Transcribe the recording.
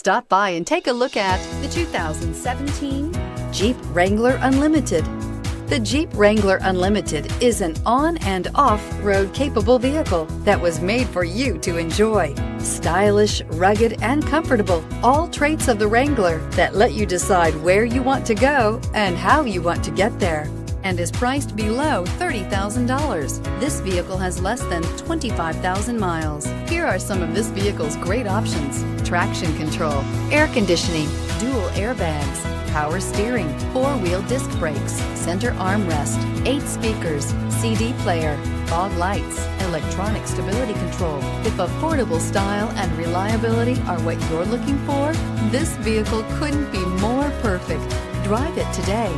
Stop by and take a look at the 2017 Jeep Wrangler Unlimited. The Jeep Wrangler Unlimited is an on- and off-road capable vehicle that was made for you to enjoy. Stylish, rugged, and comfortable, all traits of the Wrangler that let you decide where you want to go and how you want to get there, and is priced below $30,000. This vehicle has less than 25,000 miles. Here are some of this vehicle's great options: traction control, air conditioning, dual airbags, power steering, 4-wheel disc brakes, center armrest, 8 speakers, CD player, fog lights, electronic stability control. If affordable style and reliability are what you're looking for, this vehicle couldn't be more perfect. Drive it today.